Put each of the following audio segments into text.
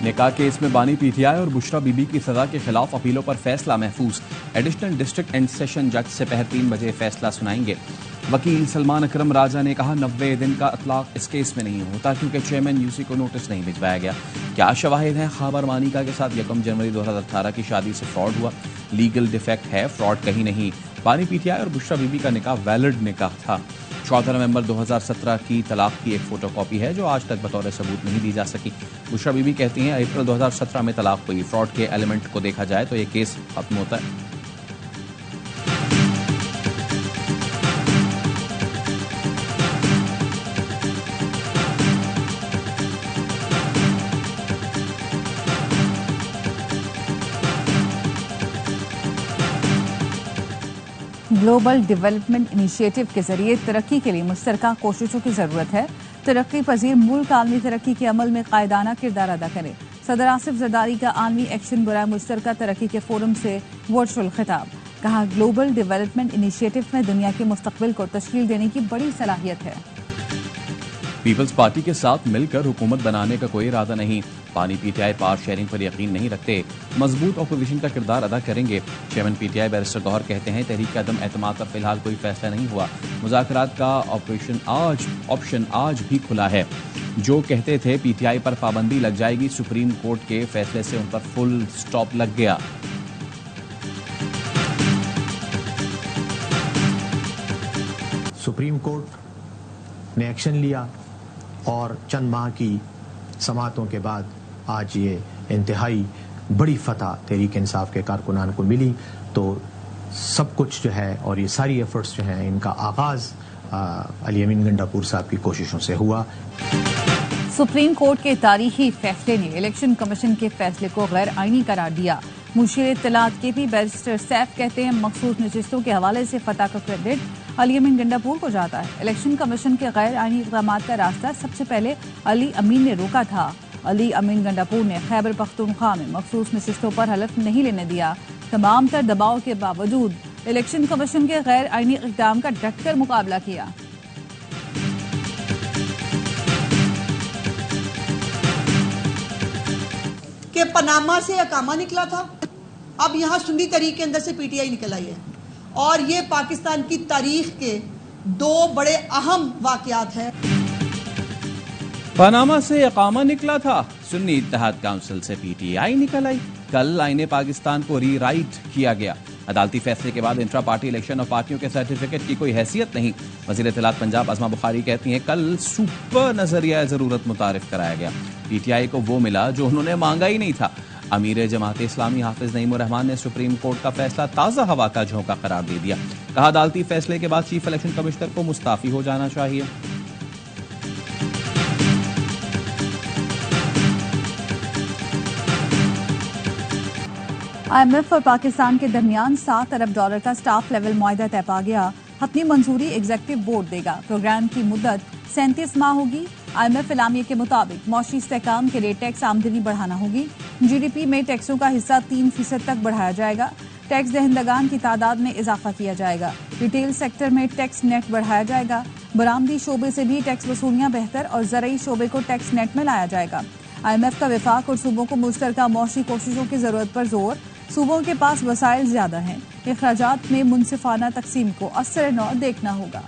निकाह केस में बानी पीटीआई और बुशरा बीबी की सजा के खिलाफ अपीलों पर फैसला महफूज। एडिशनल डिस्ट्रिक्ट एंड सेशन जज से पहर 3 बजे फैसला सुनाएंगे। वकील सलमान अकरम राजा ने कहा 90 दिन का इतलाक इस केस में नहीं होता क्योंकि चेयरमैन यूसी को नोटिस नहीं भिजवाया गया। क्या शवाहिद हैं? खैबर मानिका के साथ 1 जनवरी 2018 की शादी से फ्रॉड हुआ। लीगल डिफेक्ट है, फ्रॉड कहीं नहीं। बानी पीटीआई और बुशरा बीबी का निकाह वैलिड निकाह था। 14 नवंबर 2017 की तलाक की एक फोटोकॉपी है जो आज तक बतौर सबूत नहीं दी जा सकी। बुशरा बीबी कहती हैं अप्रैल 2017 में तलाक हुई। फ्रॉड के एलिमेंट को देखा जाए तो ये केस खत्म होता है। ग्लोबल डेवलपमेंट इनिशिएटिव के जरिए तरक्की के लिए मुश्तरका कोशिशों की जरूरत है। तरक्की पजीर मुल्क आलमी तरक्की के अमल में कायदाना किरदार अदा करे। सदर आसिफ जरदारी का आलमी एक्शन बराए मुश्तरका तरक्की के फोरम से वर्चुअल खिताब। कहा ग्लोबल डेवलपमेंट इनिशिएटिव में दुनिया के मुस्तकबिल को तश्कील देने की बड़ी सलाहियत है। पीपल्स पार्टी के साथ मिलकर हुकूमत बनाने का कोई इरादा नहीं। बानी पीटीआई पावर शेयरिंग पर यकीन नहीं रखते, मजबूत अपोजिशन का किरदार अदा करेंगे। चेयरमैन पीटीआई बैरिस्टर गौहर कहते हैं तहरीक अदम एतमाद पर फिलहाल कोई फैसला नहीं हुआ। मुज़ाकरात का ऑप्शन आज भी खुला है। जो कहते थे पीटीआई पर पाबंदी लग जाएगी, सुप्रीम कोर्ट के फैसले से उन पर फुल स्टॉप लग गया। सुप्रीम कोर्ट ने एक्शन लिया और चंद माह की समातों के बाद आज ये इंतहाई बड़ी फतह तहरीक इंसाफ के कारकुनान को मिली। तो सब कुछ जो है और ये सारी एफर्ट्स जो हैं इनका आगाज अली अमीन गंडापुर साहब की कोशिशों से हुआ। सुप्रीम कोर्ट के तारीखी फैसले ने इलेक्शन कमीशन के फैसले को गैर आईनी करार दिया। मुशीर इत्तलात केपी बैरिस्टर सैफ कहते हैं मखसूस नशिस्तों के हवाले से फतह का क्रेडिट अली अमीन गंडापुर को जाता है। इलेक्शन कमीशन के गैर आईनी इक़दाम का रास्ता सबसे पहले अली अमीन ने रोका था। अली अमीन गंडापुर ने खैबर पख्तूनख्वा में मखसूस नशिस्तों पर हलफ नहीं लेने दिया। तमाम तर दबाव के बावजूद इलेक्शन कमीशन के गैर आईनी इक़दाम का डटकर मुकाबला किया। कि पनामा से अकामा निकला था, अब यहाँ सुन्नी तहरीक के अंदर से पीटीआई निकल आई है और ये पाकिस्तान की तारीख के 2 बड़े अहम वाकयात हैं। पनामा से अकामा निकला था, सुन्नी इत्तेहाद काउंसिल से पीटीआई निकल आई। कल आईने पाकिस्तान को रीराइट किया गया। अदालती फैसले के बाद इंट्रा पार्टी इलेक्शन और पार्टियों के सर्टिफिकेट की कोई हैसियत नहीं। वज़ीर इत्तलात पंजाब अज़मा बुखारी कहती हैं कल सुपर नजरिया ज़रूरत मुतारिफ कराया गया। पीटीआई को वो मिला जो उन्होंने मांगा ही नहीं था। अमीर जमात इस्लामी हाफिज नईमुर रहमान ने सुप्रीम कोर्ट का फैसला ताज़ा हवा का झोंका करार दे दिया। कहा अदालती फैसले के बाद चीफ इलेक्शन कमिश्नर को मुस्ताफी हो जाना चाहिए। IMF और पाकिस्तान के दरमियान $7 अरब का स्टाफ लेवल मुआहदा तय पा गया। अपनी मंजूरी एग्जीक्यूटिव बोर्ड देगा। प्रोग्राम की मुद्दत 37 माह होगी। IMF इलामिया के मुताबिक मौशी इस्तेहकाम के लिए टैक्स आमदनी बढ़ाना होगी। GDP में टैक्सों का हिस्सा 3% तक बढ़ाया जाएगा। टैक्स दहिंदगान की तादाद में इजाफा किया जाएगा। रिटेल सेक्टर में टैक्स नेट बढ़ाया जाएगा। बरामदी शोबे से भी टैक्स वसूलियां बेहतर और ज़रई शोबे को टैक्स नेट में लाया जाएगा। IMF का वफाक और सूबों को मुश्तरका मौशी कोशिशों की जरूरत पर जोर। सूबों के पास वसाइल ज्यादा हैं। इखराजात में मुनसिफाना तकसीम को असर नौ देखना होगा।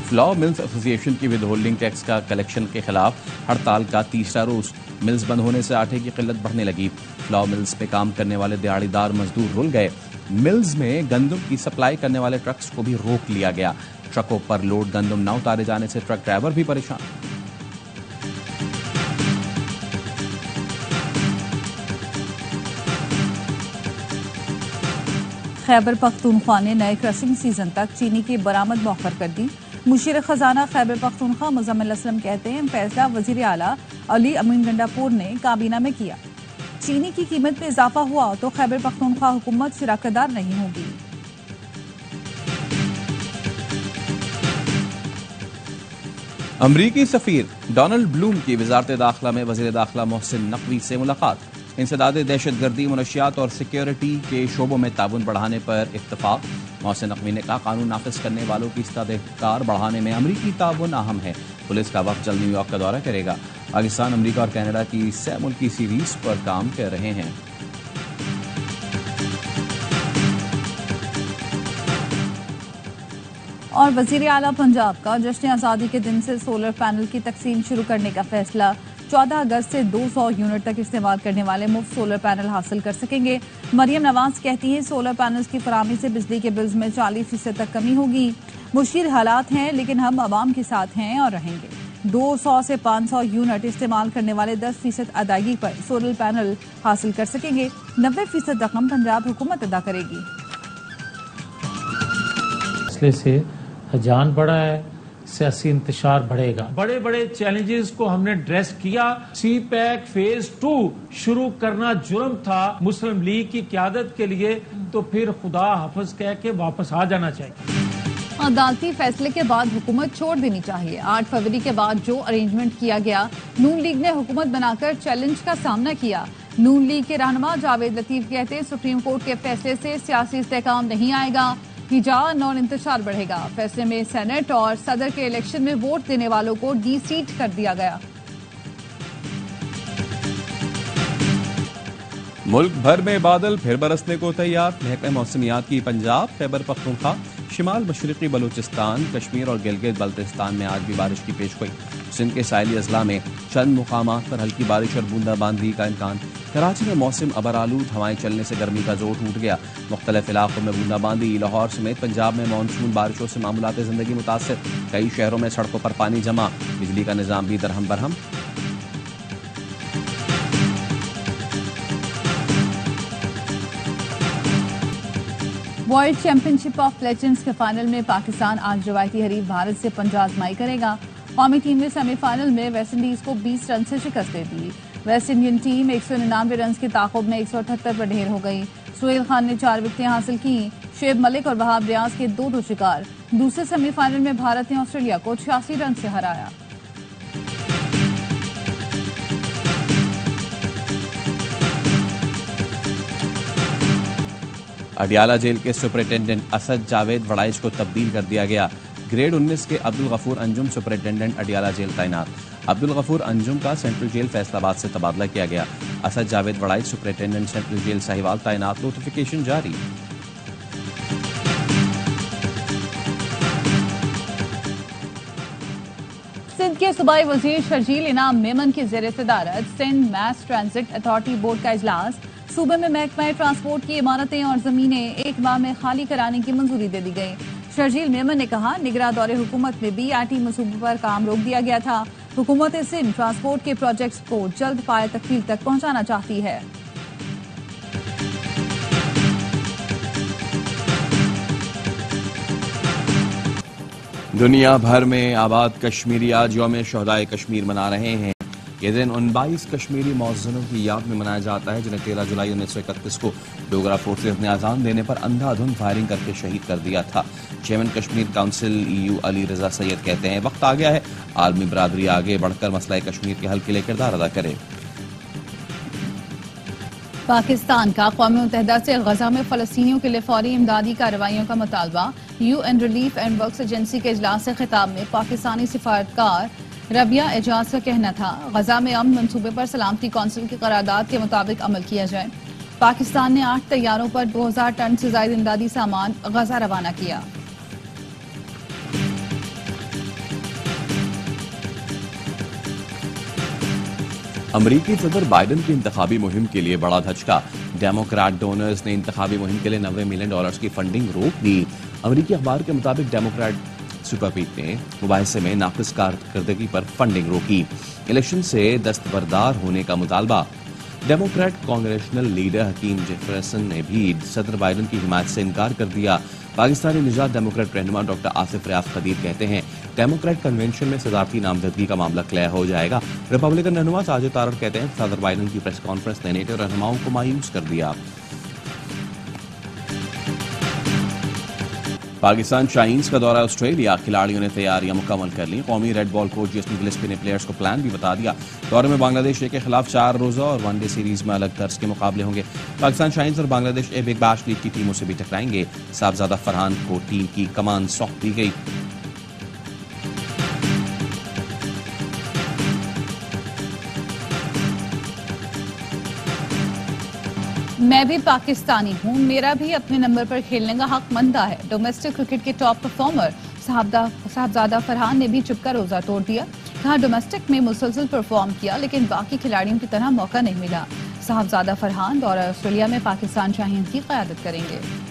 फ्लॉ मिल्स एसोसिएशन की विद होल्डिंग टैक्स का कलेक्शन के खिलाफ हड़ताल का तीसरा रोज। मिल्स बंद होने से आटे की किल्लत बढ़ने लगी। फ्लॉ मिल्स पे काम करने वाले दिहाड़ीदार मजदूर रुल गए। मिल्स में गंदम की सप्लाई करने वाले ट्रक्स को भी रोक लिया गया। ट्रकों पर लोड गंदम न उतारे जाने से ट्रक ड्राइवर भी परेशान। खैबर पख्तूनख्वा ने नए क्रशिंग सीजन तक चीनी की बरामद मौखर कर दी। मुशीर खजाना खैबर पख्तूनख्वा मुज़म्मिल असलम कहते हैं फैसला वजीर आला अली अमीन गंडापुर ने काबीना में किया। चीनी की कीमत में इजाफा हुआ तो खैबर पख्तूनख्वा हुकूमत शिराकतदार नहीं होगी। अमरीकी सफीर डोनाल्ड ब्लूम की वजारत दाखिला में वजीर दाखिला मोहसिन नकवी से मुलाकात। इंसदाद दहशतगर्दी, मनशियात और सिक्योरिटी के शोबों में ताउन बढ़ाने पर इत्तफाक। मोहसिन नकवी ने कहा, कानून नाफिज करने वालों की इस्तेदाद बढ़ाने में अमरीकी ताउन अहम है। पुलिस का वक्त जल्द न्यूयॉर्क का दौरा करेगा। पाकिस्तान, अमरीका और कनाडा की 6 मुल्की सीरीज पर काम कर रहे हैं। और वजीर आला पंजाब का जश्न आज़ादी के दिन से सोलर पैनल की तकसीम शुरू करने का फैसला। 14 अगस्त से 200 यूनिट तक इस्तेमाल करने वाले मुफ्त सोलर पैनल हासिल कर सकेंगे। मरियम नवाज कहती हैं, सोलर पैनल्स की फराहमी से बिजली के बिल्स में 40% तक कमी होगी। मुश्किल हालात हैं, लेकिन हम आवाम के साथ हैं और रहेंगे। 200 से 500 यूनिट इस्तेमाल करने वाले 10% अदायगी पर सोलर पैनल हासिल कर सकेंगे। 90% रकम पंजाब हुकूमत अदा करेगी। से जान बढ़ा है, सियासी इंतशार बढ़ेगा। बड़े बड़े चैलेंजेस को हमने एड्रेस किया। सी पैक फेज 2 शुरू करना जुर्म था मुस्लिम लीग की क्यादत के लिए, तो फिर खुदा हाफिज कह के वापस आ जाना चाहिए। अदालती फैसले के बाद हुकूमत छोड़ देनी चाहिए। 8 फरवरी के बाद जो अरेंजमेंट किया गया, नून लीग ने हुकूमत बनाकर चैलेंज का सामना किया। नून लीग के रहनुमा जावेद लतीफ कहते हैं, सुप्रीम कोर्ट के फैसले से सियासी इस्तेहकाम नहीं आएगा, हिजान और इंतशार बढ़ेगा। फैसले में सेनेट और सदर के इलेक्शन में वोट देने वालों को डी-सीट कर दिया गया। मुल्क भर में बादल फिर बरसने को तैयार। महकमे मौसमियात की पंजाब, खैबर पख्तूनख्वा, शिमाल मशरक़ी बलूचिस्तान, कश्मीर और गिलगित बल्तिस्तान में आज भी बारिश की पेशगोई। सिंध के साहिली अजला में चंद मुकामात पर हल्की बारिश और बूंदाबांदी का इम्कान। कराची में मौसम अबरालूद, हवाएं चलने से गर्मी का जोर टूट गया। मुख्तलिफ इलाकों में बूंदाबांदी। लाहौर समेत पंजाब में मानसून बारिशों से मामूलात जिंदगी मुतासर। कई शहरों में सड़कों पर पानी जमा, बिजली का निजाम भी दरहम Barham. World championship of legends के फाइनल में पाकिस्तान आज रवायती हरीफ भारत से पंजा आजमाई करेगा। कौमी टीम ने सेमीफाइनल में वेस्टइंडीज को 20 रन से शिकस्त दे दी। वेस्ट इंडियन टीम 199 रन के ताक़ुब में 178 पर ढेर हो गई। सुहेल खान ने 4 विकेटें हासिल की। शुएब मलिक और वहाब रियाज के 2-2 शिकार। दूसरे सेमीफाइनल में भारत ने ऑस्ट्रेलिया को 86 रन से हराया। अडियाला जेल के सुपरिटेंडेंट असद जावेद वड़ाइच को तब्दील कर दिया गया। ग्रेड 19 के अब्दुल गफूर अंजुम सुपरिटेंडेंट अडियाला जेल तैनात। अब्दुल गफूर अंजुम का सेंट्रल जेल फैसलाबाद से तबादला किया गया। Asad Javed Waraich superintendent central jail Sahiwal तैनात। नोटिफिकेशन जारी। सिंध के सूबाई वजीर शर्जील इनाम मेमन की ज़ेर सदारत Sindh mass transit authority board का इजलास। सूबे में महकमा ट्रांसपोर्ट की इमारतें और जमीनें 1 माह में खाली कराने की मंजूरी दे दी गई। शर्जील मेमन ने कहा, निगरान दौरे हुकूमत में BRT मंसूबे पर काम रोक दिया गया था। हुकूमत सिंध ट्रांसपोर्ट के प्रोजेक्ट्स को जल्द पाए तकमील तक पहुंचाना चाहती है। दुनिया भर में आबाद कश्मीरी आज यौम शहदाए कश्मीर मना रहे हैं। ये दिन उन 22 कश्मीरी मौजूदों की याद में मनाया जाता है जिन्हें 13 जुलाई 1931 को डोगरा फोर्सेस ने आज़ान देने पर अंधाधुंध फायरिंग करके शहीद कर दिया था। Chairman Kashmir council EU Ali Raza Syed कहते हैं, वक्त आ गया है आलमी बरादरी आगे बढ़कर मसला कश्मीर के हल के लिए किरदार अदा करे। पाकिस्तान का क़ौम मुत्तहिदा से गजा में फ़लस्तीनियों के लिए फौरी इमदादी कार्रवाइयों का मुतालबा। UN relief and works agency के इजलास से खिताब में पाकिस्तानी सिफारतकार रबिया एजाज का कहना था, गजा में अमन मंसूबे पर सलामती कौंसिल की करारदाद के मुताबिक अमल किया जाए। पाकिस्तान ने 8 तैयारों पर 2000 टन से ज्यादा इमदादी सामान गजा रवाना किया। अमरीकी सदर बाइडन की इंतखाबी मुहिम के लिए बड़ा धचका। डेमोक्रेट डोनर्स ने इंतखाबी मुहिम के लिए $90 मिलियन की फंडिंग रोक दी। अमरीकी अखबार के मुताबिक डेमोक्रेट सुपरपीट ने मुबाहिसे में नाक़िस कारकर्दगी पर फंडिंग रोकी। इलेक्शन से दस्तबरदार होने का मुतालबा। Democrat congressional leader Hakeem Jefferson ने भी सदर बाइडन की हिमायत से इनकार कर दिया। पाकिस्तानी निजात डेमोक्रेट रहनुमा डॉक्टर आसिफ रियाज खदीर कहते हैं, डेमोक्रेट कन्वेंशन में सदारती नामजदगी का मामला क्लियर हो जाएगा। रिपब्लिकन रहनुमा साजिद तारड़ कहते हैं, सदर बाइडन की प्रेस कॉन्फ्रेंस ने नेटो रहनुमाओं को मायूस कर दिया। पाकिस्तान शाहीन्स का दौरा ऑस्ट्रेलिया, खिलाड़ियों ने तैयारियां मुकम्मल कर ली। कौमी red ball coach Jason Gillespie ने प्लेयर्स को प्लान भी बता दिया। दौरे में बांग्लादेश ए के खिलाफ 4 रोजा और वनडे सीरीज में अलग तर्ज के मुकाबले होंगे। पाकिस्तान शाहीन्स और Bangladesh a big bash league की टीमों से भी टकराएंगे। साहबजादा फरहान को टीम की कमान सौंप दी गई। मैं भी पाकिस्तानी हूं, मेरा भी अपने नंबर पर खेलने का हक बनता है। डोमेस्टिक क्रिकेट के टॉप परफॉर्मर साहबजादा फरहान ने भी चुपकर रोजा तोड़ दिया। कहा डोमेस्टिक में मुसलसल परफॉर्म किया लेकिन बाकी खिलाड़ियों की तरह मौका नहीं मिला। साहबजादा फरहान दौरा ऑस्ट्रेलिया में पाकिस्तान शाहीन्स की क़यादत करेंगे।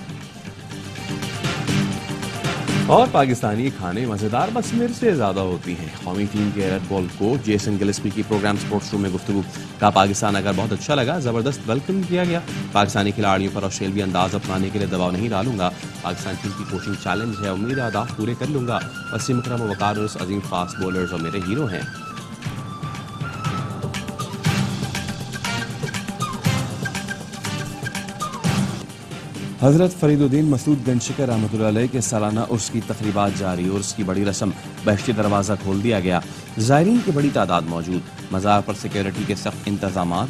और पाकिस्तानी खाने मजेदार बस मिर्च से ज्यादा होती हैं। कौमी टीम के red ball coach Jason Gillespie की प्रोग्राम स्पोर्ट्स रूम में गुफ्तगू का पाकिस्तान अगर बहुत अच्छा लगा, जबरदस्त वेलकम किया गया। पाकिस्तानी खिलाड़ियों पर ऑस्ट्रेलिया अंदाज अपनाने के लिए दबाव नहीं डालूंगा। पाकिस्तान टीम की कोचिंग चैलेंज है, उम्मीद अहदाफ पूरे कर लूंगा। वसीम अकरम, वकार अजीम फास्ट बॉलर्स और मेरे हीरो हैं। हजरत फरीदुद्दीन मसूद गंजशिकर रहमतुल्लाह अलैह के सालाना उर्स की तकरीबात जारी। उर्स की बड़ी रस्म, बहश्ती दरवाज़ा खोल दिया गया। ज़ायरीन की बड़ी तादाद मौजूद। मज़ार पर सिक्योरिटी के सख्त इंतजामात।